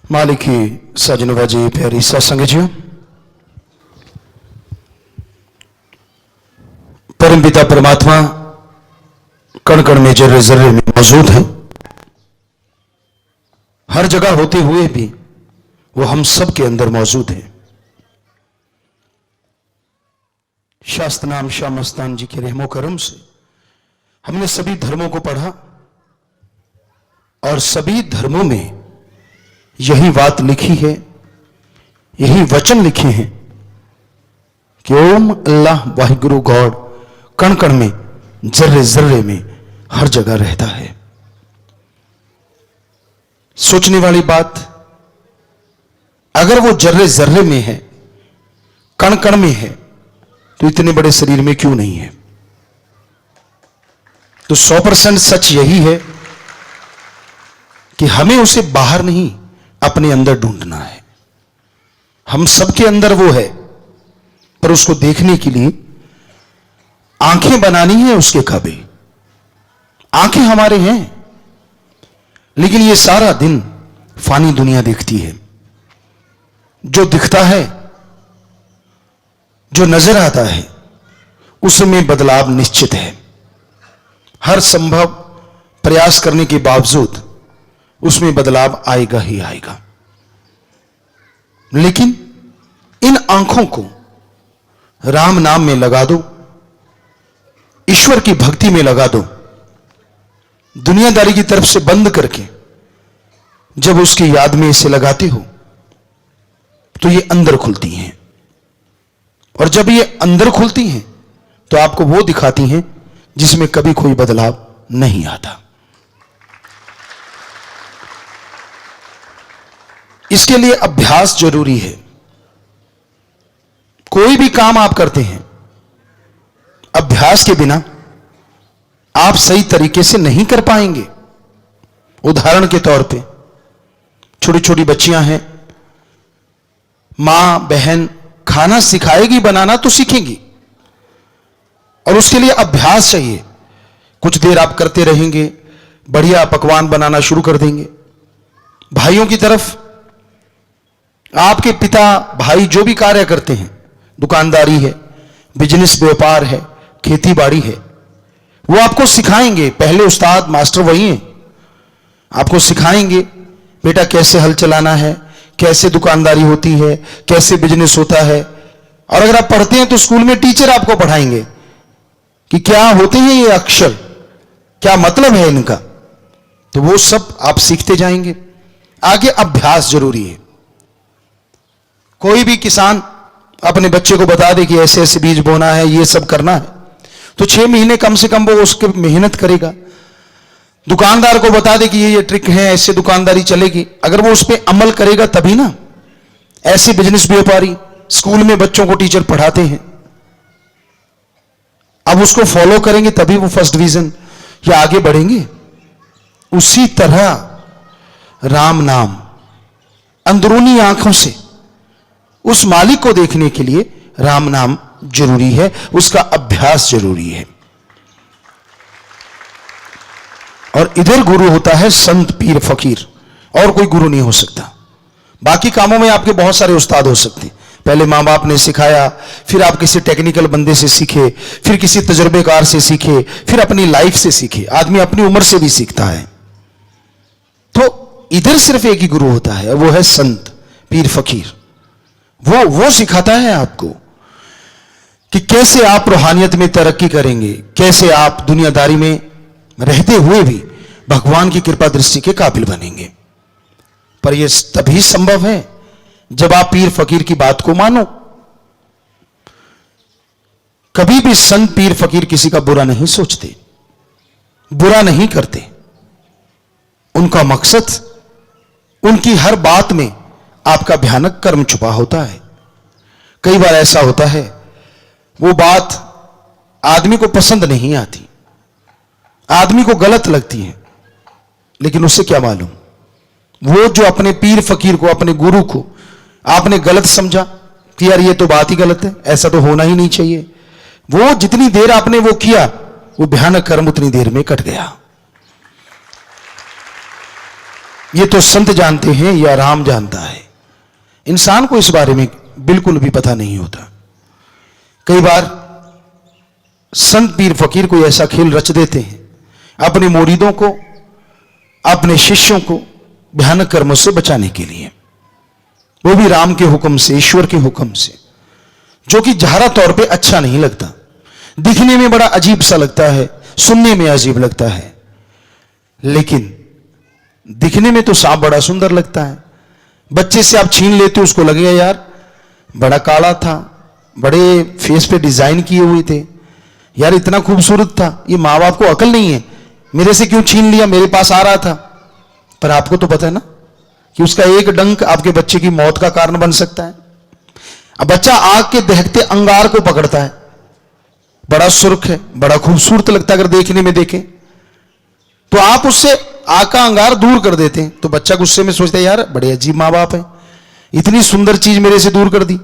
मालिकी सजनवा जी प्यारी सत्संग जी, परम पिता परमात्मा कण कण में जर्रे जर्रे में मौजूद है। हर जगह होते हुए भी वो हम सब के अंदर मौजूद है। शास्त्र नाम शाह मस्तान जी के रहमो करम से हमने सभी धर्मों को पढ़ा और सभी धर्मों में यही बात लिखी है, यही वचन लिखे हैं कि ओम अल्लाह वाहिगुरु गॉड कण कण में जर्रे जर्रे में हर जगह रहता है। सोचने वाली बात, अगर वो जर्रे जर्रे में है, कण कण में है, तो इतने बड़े शरीर में क्यों नहीं है? तो 100% सच यही है कि हमें उसे बाहर नहीं अपने अंदर ढूंढना है। हम सबके अंदर वो है, पर उसको देखने के लिए आंखें बनानी है उसके काबे। आंखें हमारे हैं, लेकिन ये सारा दिन फानी दुनिया दिखती है। जो दिखता है, जो नजर आता है, उसमें बदलाव निश्चित है। हर संभव प्रयास करने के बावजूद उसमें बदलाव आएगा ही आएगा। लेकिन इन आंखों को राम नाम में लगा दो, ईश्वर की भक्ति में लगा दो, दुनियादारी की तरफ से बंद करके जब उसकी याद में इसे लगाते हो तो ये अंदर खुलती हैं। और जब ये अंदर खुलती हैं तो आपको वो दिखाती हैं जिसमें कभी कोई बदलाव नहीं आता। इसके लिए अभ्यास जरूरी है। कोई भी काम आप करते हैं, अभ्यास के बिना आप सही तरीके से नहीं कर पाएंगे। उदाहरण के तौर पे छोटी छोटी बच्चियां हैं, मां बहन खाना सिखाएगी, बनाना तो सीखेंगी, और उसके लिए अभ्यास चाहिए। कुछ देर आप करते रहेंगे, बढ़िया पकवान बनाना शुरू कर देंगे। भाइयों की तरफ आपके पिता भाई जो भी कार्य करते हैं, दुकानदारी है, बिजनेस व्यापार है, खेती बाड़ी है, वो आपको सिखाएंगे। पहले उस्ताद मास्टर वही हैं, आपको सिखाएंगे बेटा कैसे हल चलाना है, कैसे दुकानदारी होती है, कैसे बिजनेस होता है। और अगर आप पढ़ते हैं तो स्कूल में टीचर आपको पढ़ाएंगे कि क्या होते हैं ये अक्षर, क्या मतलब है इनका। तो वो सब आप सीखते जाएंगे। आगे अभ्यास जरूरी है। कोई भी किसान अपने बच्चे को बता दे कि ऐसे ऐसे बीज बोना है, ये सब करना है, तो 6 महीने कम से कम वो उसके मेहनत करेगा। दुकानदार को बता दे कि ये ट्रिक है, ऐसे दुकानदारी चलेगी, अगर वो उस पर अमल करेगा तभी ना। ऐसे बिजनेस व्यापारी स्कूल में बच्चों को टीचर पढ़ाते हैं, अब उसको फॉलो करेंगे तभी वो फर्स्ट डिवीजन या आगे बढ़ेंगे। उसी तरह राम नाम अंदरूनी आंखों से उस मालिक को देखने के लिए राम नाम जरूरी है, उसका अभ्यास जरूरी है। और इधर गुरु होता है संत पीर फकीर, और कोई गुरु नहीं हो सकता। बाकी कामों में आपके बहुत सारे उस्ताद हो सकते हैं। पहले मां बाप ने सिखाया, फिर आप किसी टेक्निकल बंदे से सीखे, फिर किसी तजुर्बेकार से सीखे, फिर अपनी लाइफ से सीखे। आदमी अपनी उम्र से भी सीखता है। तो इधर सिर्फ एक ही गुरु होता है, वो है संत पीर फकीर। वो सिखाता है आपको कि कैसे आप रूहानियत में तरक्की करेंगे, कैसे आप दुनियादारी में रहते हुए भी भगवान की कृपा दृष्टि के काबिल बनेंगे। पर यह तभी संभव है जब आप पीर फकीर की बात को मानो। कभी भी संत पीर फकीर किसी का बुरा नहीं सोचते, बुरा नहीं करते। उनका मकसद, उनकी हर बात में आपका भयानक कर्म छुपा होता है। कई बार ऐसा होता है वो बात आदमी को पसंद नहीं आती, आदमी को गलत लगती है, लेकिन उससे क्या मालूम, वो जो अपने पीर फकीर को, अपने गुरु को आपने गलत समझा कि यार ये तो बात ही गलत है, ऐसा तो होना ही नहीं चाहिए, वो जितनी देर आपने वो किया, वो भयानक कर्म उतनी देर में कट गया। ये तो संत जानते हैं या राम जानता है। इंसान को इस बारे में बिल्कुल भी पता नहीं होता। कई बार संत पीर फकीर कोई ऐसा खेल रच देते हैं अपने मुरीदों को, अपने शिष्यों को भयानक कर्मों से बचाने के लिए, वो भी राम के हुक्म से, ईश्वर के हुक्म से, जो कि ज़ाहिर तौर पे अच्छा नहीं लगता, दिखने में बड़ा अजीब सा लगता है, सुनने में अजीब लगता है, लेकिन दिखने में तो सांप बड़ा सुंदर लगता है। बच्चे से आप छीन लेते हो, उसको लगेगा यार बड़ा काला था, बड़े फेस पे डिजाइन किए हुए थे, यार इतना खूबसूरत था, ये माँ बाप को अकल नहीं है, मेरे से क्यों छीन लिया, मेरे पास आ रहा था। पर आपको तो पता है ना कि उसका एक डंक आपके बच्चे की मौत का कारण बन सकता है। अब बच्चा आग के दहकते अंगार को पकड़ता है, बड़ा सुर्ख है, बड़ा खूबसूरत लगता है, अगर देखने में देखें तो आप उससे आग का अंगार दूर कर देते हैं, तो बच्चा गुस्से में सोचता है यार बड़े अजीब माँ बाप है, इतनी सुंदर चीज मेरे से दूर कर दी।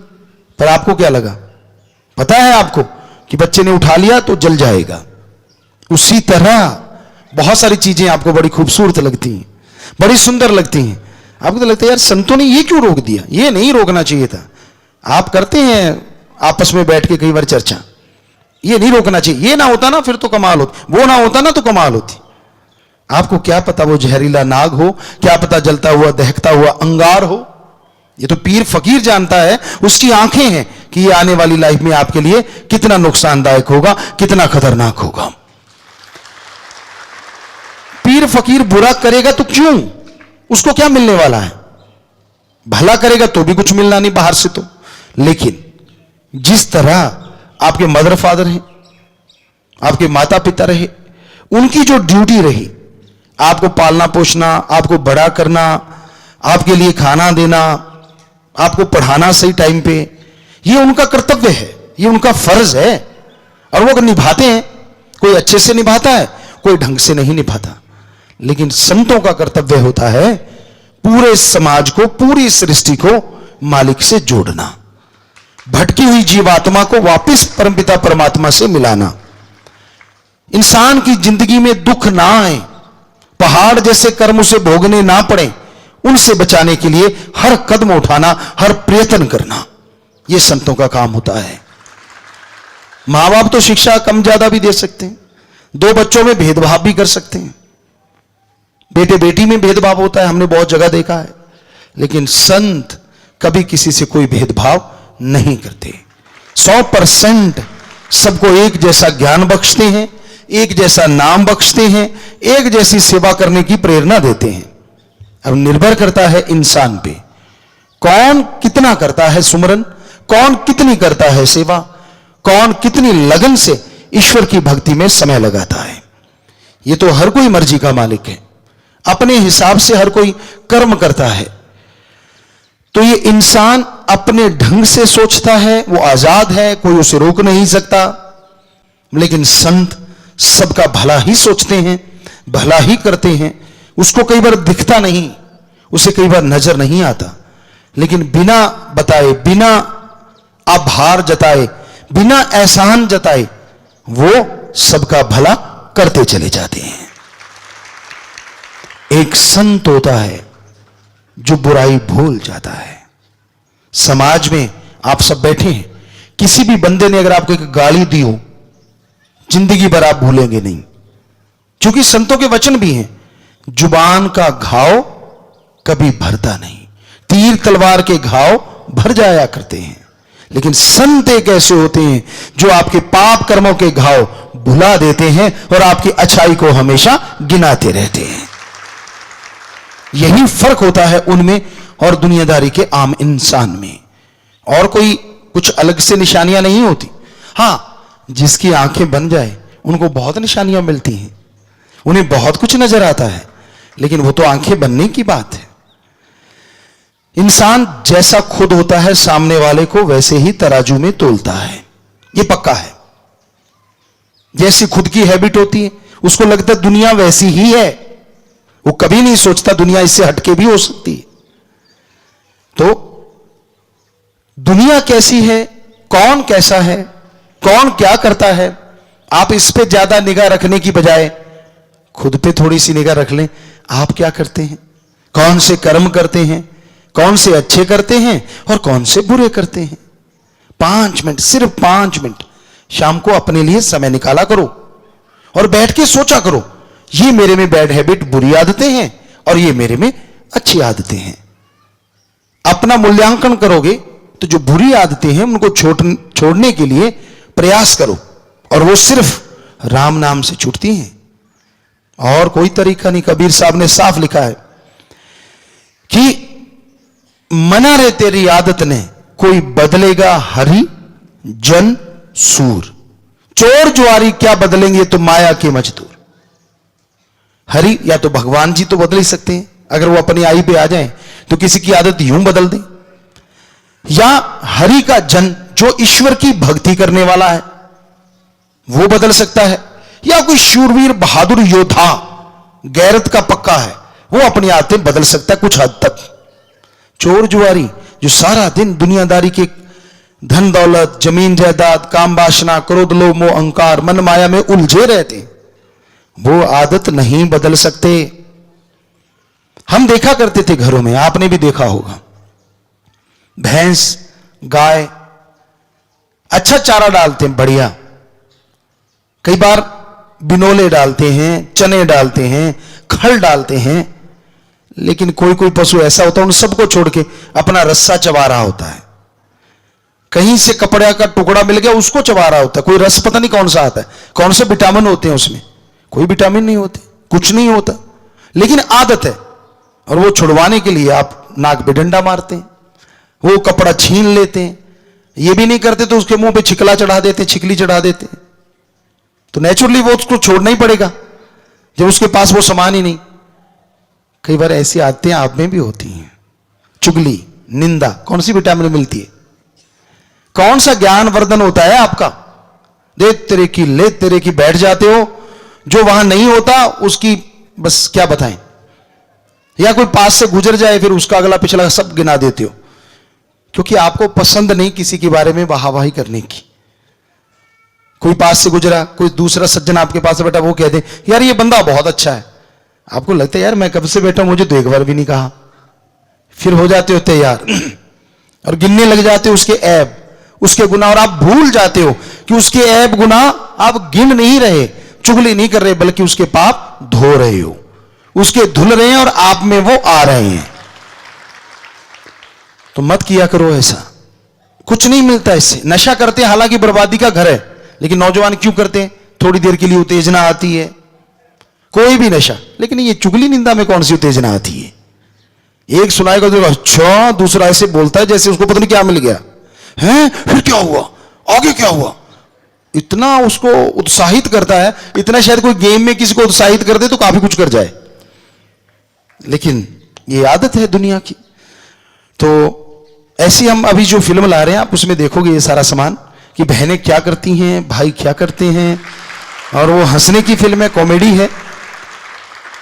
पर आपको क्या लगा, पता है आपको कि बच्चे ने उठा लिया तो जल जाएगा। उसी तरह बहुत सारी चीजें आपको बड़ी खूबसूरत लगती हैं, बड़ी सुंदर लगती हैं, आपको तो लगता है यार संतों ने ये क्यों रोक दिया, ये नहीं रोकना चाहिए था। आप करते हैं आपस में बैठ के कई बार चर्चा, ये नहीं रोकना चाहिए, ये ना होता ना फिर तो कमाल होती, वो ना होता ना तो कमाल होती। आपको क्या पता वो जहरीला नाग हो, क्या पता जलता हुआ दहकता हुआ अंगार हो। ये तो पीर फकीर जानता है, उसकी आंखें हैं कि ये आने वाली लाइफ में आपके लिए कितना नुकसानदायक होगा, कितना खतरनाक होगा। पीर फकीर बुरा करेगा तो क्यों, उसको क्या मिलने वाला है, भला करेगा तो भी कुछ मिलना नहीं बाहर से तो। लेकिन जिस तरह आपके मदर फादर हैं, आपके माता पिता रहे, उनकी जो ड्यूटी रही आपको पालना पोषना, आपको बड़ा करना, आपके लिए खाना देना, आपको पढ़ाना सही टाइम पे, ये उनका कर्तव्य है, ये उनका फर्ज है, और वो निभाते हैं। कोई अच्छे से निभाता है, कोई ढंग से नहीं निभाता। लेकिन संतों का कर्तव्य होता है पूरे समाज को, पूरी सृष्टि को मालिक से जोड़ना, भटकी हुई जीवात्मा को वापस परमपिता परमात्मा से मिलाना, इंसान की जिंदगी में दुख ना आए, पहाड़ जैसे कर्म उसे भोगने ना पड़े, उनसे बचाने के लिए हर कदम उठाना, हर प्रयत्न करना, यह संतों का काम होता है। मां बाप तो शिक्षा कम ज्यादा भी दे सकते हैं, दो बच्चों में भेदभाव भी कर सकते हैं, बेटे बेटी में भेदभाव होता है, हमने बहुत जगह देखा है। लेकिन संत कभी किसी से कोई भेदभाव नहीं करते, 100% सबको एक जैसा ज्ञान बख्शते हैं, एक जैसा नाम बख्शते हैं, एक जैसी सेवा करने की प्रेरणा देते हैं। अब निर्भर करता है इंसान पे, कौन कितना करता है सुमरन, कौन कितनी करता है सेवा, कौन कितनी लगन से ईश्वर की भक्ति में समय लगाता है। ये तो हर कोई मर्जी का मालिक है, अपने हिसाब से हर कोई कर्म करता है। तो ये इंसान अपने ढंग से सोचता है, वो आजाद है, कोई उसे रोक नहीं सकता। लेकिन संत सबका भला ही सोचते हैं, भला ही करते हैं। उसको कई बार दिखता नहीं, उसे कई बार नजर नहीं आता, लेकिन बिना बताए, बिना आभार जताए, बिना एहसान जताए वो सबका भला करते चले जाते हैं। एक संत होता है जो बुराई भूल जाता है। समाज में आप सब बैठे हैं, किसी भी बंदे ने अगर आपको एक गाली दी हो, जिंदगी भर आप भूलेंगे नहीं, क्योंकि संतों के वचन भी हैं, जुबान का घाव कभी भरता नहीं, तीर तलवार के घाव भर जाया करते हैं। लेकिन संत एक ऐसे होते हैं जो आपके पाप कर्मों के घाव भुला देते हैं और आपकी अच्छाई को हमेशा गिनाते रहते हैं। यही फर्क होता है उनमें और दुनियादारी के आम इंसान में। और कोई कुछ अलग से निशानियां नहीं होती। हां, जिसकी आंखें बन जाए उनको बहुत निशानियां मिलती हैं, उन्हें बहुत कुछ नजर आता है, लेकिन वो तो आंखें बनने की बात है। इंसान जैसा खुद होता है सामने वाले को वैसे ही तराजू में तोलता है, ये पक्का है। जैसी खुद की हैबिट होती है, उसको लगता है दुनिया वैसी ही है, वो कभी नहीं सोचता दुनिया इससे हटके भी हो सकती है। तो दुनिया कैसी है, कौन कैसा है, कौन क्या करता है, आप इस पे ज्यादा निगाह रखने की बजाय खुद पे थोड़ी सी निगाह रख लें। आप क्या करते हैं, कौन से कर्म करते हैं, कौन से अच्छे करते हैं और कौन से बुरे करते हैं। 5 मिनट, सिर्फ 5 मिनट शाम को अपने लिए समय निकाला करो और बैठ के सोचा करो, ये मेरे में बैड हैबिट, बुरी आदतें हैं और ये मेरे में अच्छी आदतें हैं। अपना मूल्यांकन करोगे तो जो बुरी आदतें हैं उनको छोड़ने के लिए प्रयास करो, और वो सिर्फ राम नाम से छूटती हैं, और कोई तरीका नहीं। कबीर साहब ने साफ लिखा है कि मना रे तेरी आदत ने, कोई बदलेगा हरि जन सूर। चोर जुआरी क्या बदलेंगे तो माया के मजदूर। हरि या तो भगवान जी तो बदल ही सकते हैं, अगर वो अपनी आई पे आ जाएं तो किसी की आदत यूं बदल दें, या हरि का जन जो ईश्वर की भक्ति करने वाला है वो बदल सकता है, या कोई शूरवीर बहादुर योद्धा गैरत का पक्का है वो अपनी आदतें बदल सकता है कुछ हद तक। चोर जुआरी जो सारा दिन दुनियादारी के धन दौलत, जमीन जायदाद, काम वासना, क्रोध लोभ मोह अहंकार, मन माया में उलझे रहते, वो आदत नहीं बदल सकते। हम देखा करते थे घरों में, आपने भी देखा होगा, भैंस गाय अच्छा चारा डालते हैं, बढ़िया, कई बार बिनोले डालते हैं, चने डालते हैं, खल डालते हैं, लेकिन कोई कोई पशु ऐसा होता है उन सबको छोड़ के अपना रस्सा चबा रहा होता है। कहीं से कपड़े का टुकड़ा मिल गया उसको चबा रहा होता है, कोई रस पता नहीं कौन सा आता है, कौन से विटामिन होते हैं उसमें, कोई विटामिन नहीं होते, कुछ नहीं होता, लेकिन आदत है। और वो छुड़वाने के लिए आप नाक पे डंडा मारते हैं, वो कपड़ा छीन लेते हैं, ये भी नहीं करते तो उसके मुंह पे छिकला चढ़ा देते, छिकली चढ़ा देते हैं, तो नेचुरली वो उसको छोड़ना ही पड़ेगा जब उसके पास वो सामान ही नहीं। कई बार ऐसी आदतें आप में भी होती हैं, चुगली, निंदा, कौन सी विटामिन मिलती है, कौन सा ज्ञान वर्धन होता है आपका, दे तेरे की ले तेरे की बैठ जाते हो, जो वहां नहीं होता उसकी बस क्या बताएं, या कोई पास से गुजर जाए फिर उसका अगला पिछला सब गिना देते हो, क्योंकि आपको पसंद नहीं किसी के बारे में वाहवाही करने की। कोई पास से गुजरा, कोई दूसरा सज्जन आपके पास बैठा, वो कहते यार ये बंदा बहुत अच्छा है, आपको लगता है यार मैं कब से बैठा हूं, मुझे तो एक बार भी नहीं कहा, फिर हो जाते हो तैयार और गिनने लग जाते हो उसके ऐब, उसके गुनाह, और आप भूल जाते हो कि उसके ऐब गुनाह आप गिन नहीं रहे, चुगली नहीं कर रहे, बल्कि उसके पाप धो रहे हो, उसके धुल रहे हैं और आप में वो आ रहे हैं। तो मत किया करो ऐसा, कुछ नहीं मिलता इससे। नशा करते हैं, हालांकि बर्बादी का घर है, लेकिन नौजवान क्यों करते हैं, थोड़ी देर के लिए उत्तेजना आती है, कोई भी नशा, लेकिन ये चुगली निंदा में कौन सी उत्तेजना आती है। एक सुनाएगा तो अच्छा, दूसरा ऐसे बोलता है जैसे उसको पता नहीं क्या मिल गया है, फिर क्या हुआ, आगे क्या हुआ, इतना उसको उत्साहित करता है, इतना शायद कोई गेम में किसी को उत्साहित कर दे तो काफी कुछ कर जाए, लेकिन ये आदत है दुनिया की। तो ऐसी हम अभी जो फिल्म ला रहे हैं आप उसमें देखोगे ये सारा सामान, कि बहनें क्या करती हैं, भाई क्या करते हैं, और वो हंसने की फिल्म है, कॉमेडी है,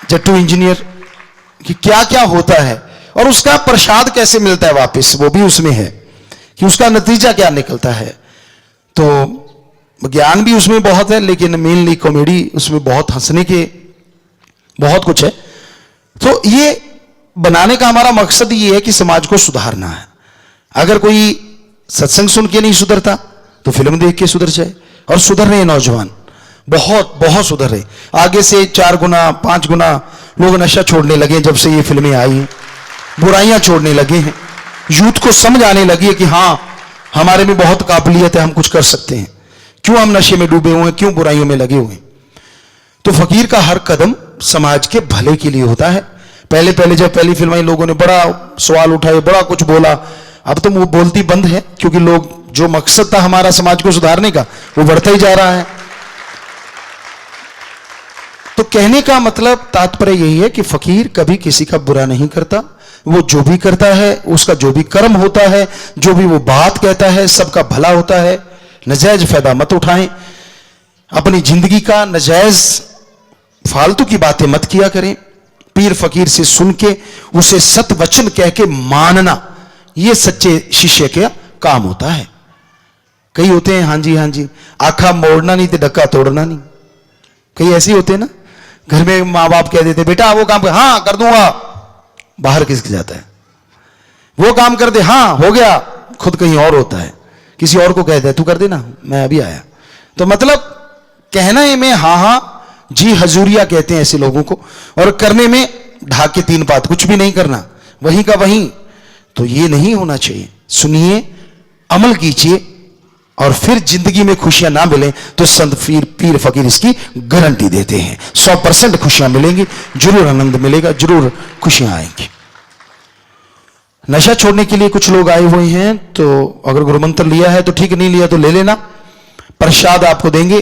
जट्टू इंजीनियर, कि क्या क्या होता है और उसका प्रसाद कैसे मिलता है वापस, वो भी उसमें है, कि उसका नतीजा क्या निकलता है। तो ज्ञान भी उसमें बहुत है, लेकिन मेनली कॉमेडी उसमें, बहुत हंसने के बहुत कुछ है। तो ये बनाने का हमारा मकसद ये है कि समाज को सुधारना है। अगर कोई सत्संग सुन के नहीं सुधरता तो फिल्म देख के सुधर जाए, और सुधर रहे हैं नौजवान, बहुत बहुत सुधर रहे। आगे से 4 गुना 5 गुना लोग नशा छोड़ने लगे जब से ये फिल्में आई हैं, बुराइयां छोड़ने लगे हैं, यूथ को समझ आने लगी है कि हाँ हमारे में बहुत काबिलियत है, हम कुछ कर सकते हैं, क्यों हम नशे में डूबे हुए हैं, क्यों बुराइयों में लगे हुए हैं। तो फकीर का हर कदम समाज के भले के लिए होता है। पहले पहले जब पहली फिल्म आई लोगों ने बड़ा सवाल उठाए, बड़ा कुछ बोला, अब तो वो बोलती बंद है, क्योंकि लोग जो मकसद था हमारा समाज को सुधारने का वो बढ़ता ही जा रहा है। तो कहने का मतलब तात्पर्य यही है कि फकीर कभी किसी का बुरा नहीं करता, वो जो भी करता है उसका जो भी कर्म होता है, जो भी वो बात कहता है, सबका भला होता है। नजायज फायदा मत उठाएं, अपनी जिंदगी का नजायज फालतू की बातें मत किया करें। पीर फकीर से सुन के उसे सत वचन कह के मानना, यह सच्चे शिष्य का काम होता है। कई होते हैं हाँ जी आखा मोड़ना नहीं तो डक्का तोड़ना नहीं, कई ऐसे होते हैं ना, घर में माँ बाप कह देते बेटा वो काम हाँ कर दूंगा, बाहर किसके जाता है? वो काम कर दे, हाँ हो गया, खुद कहीं और होता है, किसी और को कहता है तू कर देना, मैं अभी आया। तो मतलब कहने में हाँ हाँ जी हजूरिया कहते हैं ऐसे लोगों को, और करने में ढाक के तीन पात, कुछ भी नहीं करना, वहीं का वहीं। तो ये नहीं होना चाहिए। सुनिए, अमल कीजिए, और फिर जिंदगी में खुशियां ना मिले तो संत पीर फकीर इसकी गारंटी देते हैं, 100% खुशियां मिलेंगी, जरूर आनंद मिलेगा, जरूर खुशियां आएंगी। नशा छोड़ने के लिए कुछ लोग आए हुए हैं, तो अगर गुरुमंत्र लिया है तो ठीक, नहीं लिया तो ले लेना, प्रसाद आपको देंगे।